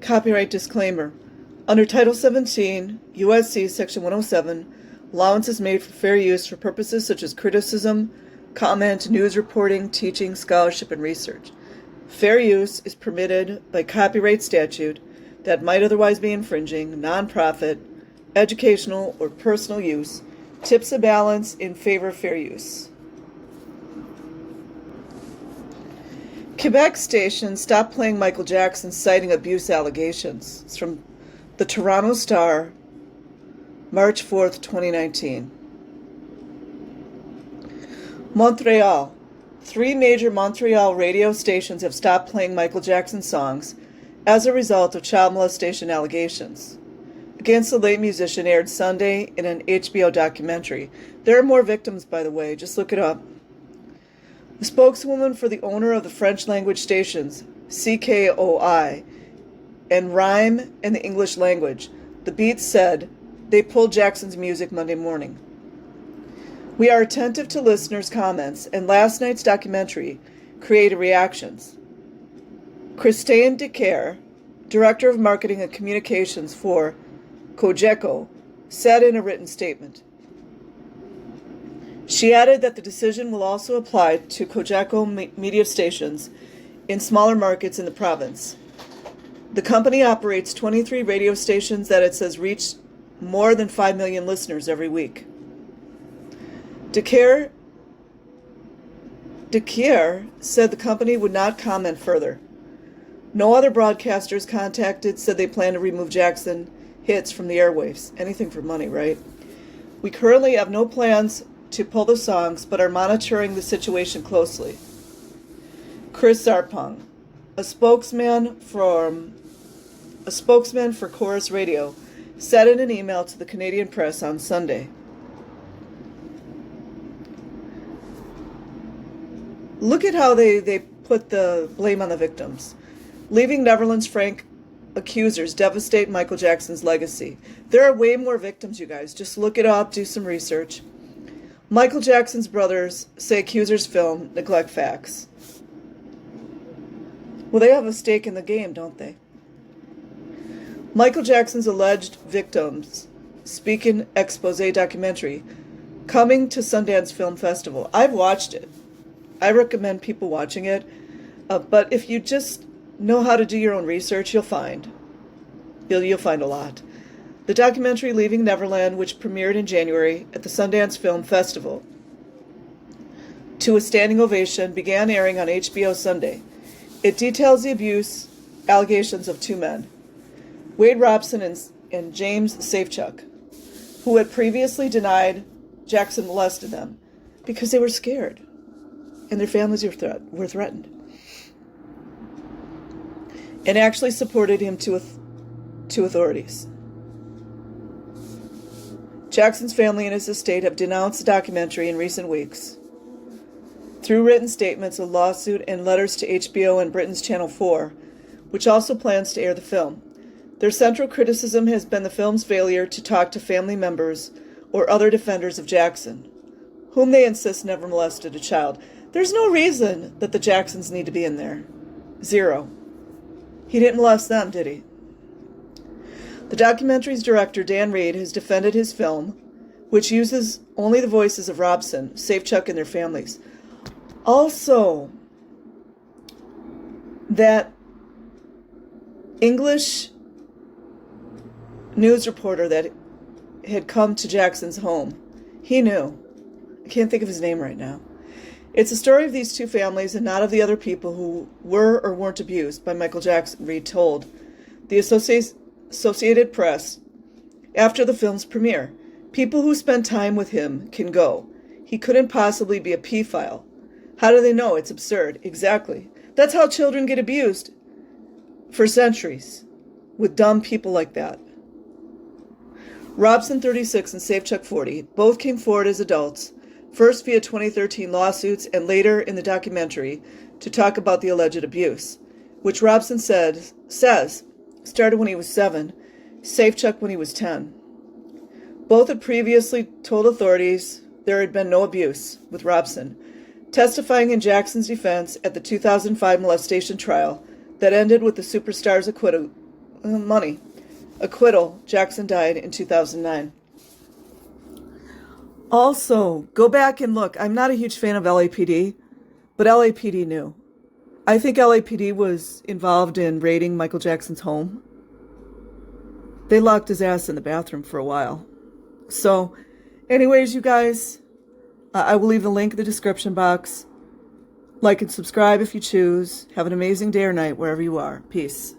Copyright disclaimer. Under Title 17, U.S.C. Section 107, allowance is made for fair use for purposes such as criticism, comment, news reporting, teaching, scholarship, and research. Fair use is permitted by copyright statute that might otherwise be infringing, nonprofit, educational, or personal use, tips a balance in favor of fair use. Quebec station stopped playing Michael Jackson, citing abuse allegations. It's from the Toronto Star, March 4th, 2019. Montreal. 3 major Montreal radio stations have stopped playing Michael Jackson songs as a result of child molestation allegations. Against the Late musician aired Sunday in an HBO documentary. There are more victims, by the way. Just look it up. The spokeswoman for the owner of the French-language stations, CKOI, and Rhyme in the English language, The Beat said, they pulled Jackson's music Monday morning. We are attentive to listeners' comments, and last night's documentary created reactions. Christine Decaire, Director of Marketing and Communications for Cogeco, said in a written statement. She added that the decision will also apply to Cogeco media stations in smaller markets in the province. The company operates 23 radio stations that it says reach more than 5 million listeners every week. Decaire said the company would not comment further. No other broadcasters contacted said they plan to remove Jackson hits from the airwaves. Anything for money, right? We currently have no plans to pull the songs, but are monitoring the situation closely. Chris Zarpong, a spokesman for Chorus Radio, said in an email to the Canadian press on Sunday. Look at how they put the blame on the victims. Leaving Neverland's frank accusers devastate Michael Jackson's legacy. There are way more victims, you guys. Just look it up, do some research. Michael Jackson's brothers say accusers' film neglect facts. Well, they have a stake in the game, don't they? Michael Jackson's alleged victims speak in expose documentary coming to Sundance Film Festival. I've watched it. I recommend people watching it. But if you just know how to do your own research, you'll find a lot. The documentary Leaving Neverland, which premiered in January at the Sundance Film Festival, to a standing ovation, began airing on HBO Sunday. It details the abuse allegations of 2 men, Wade Robson and James Safechuck, who had previously denied Jackson molested them because they were scared and their families were threatened, and actually supported him to authorities. Jackson's family and his estate have denounced the documentary in recent weeks. Through written statements, a lawsuit, and letters to HBO and Britain's Channel 4, which also plans to air the film. Their central criticism has been the film's failure to talk to family members or other defenders of Jackson, whom they insist never molested a child. There's no reason that the Jacksons need to be in there. 0. He didn't molest them, did he? The documentary's director, Dan Reed, has defended his film, which uses only the voices of Robson, Safechuck, and their families. Also, that English news reporter that had come to Jackson's home, he knew. I can't think of his name right now. It's a story of these 2 families and not of the other people who were or weren't abused by Michael Jackson, Reed told the Associated Press after the film's premiere. People who spend time with him can go. He couldn't possibly be a pedophile. How do they know? It's absurd. Exactly. That's how children get abused for centuries, with dumb people like that. Robson, 36, and Safechuck, 40, both came forward as adults, first via 2013 lawsuits and later in the documentary to talk about the alleged abuse, which Robson says started when he was 7, Safechuck when he was 10. Both had previously told authorities there had been no abuse, with Robson testifying in Jackson's defense at the 2005 molestation trial that ended with the superstar's acquittal money. Acquittal. Jackson died in 2009. Also, go back and look. I'm not a huge fan of LAPD, but LAPD knew. I think LAPD was involved in raiding Michael Jackson's home. They locked his ass in the bathroom for a while. So, anyways, you guys, I will leave the link in the description box. Like and subscribe if you choose. Have an amazing day or night wherever you are. Peace.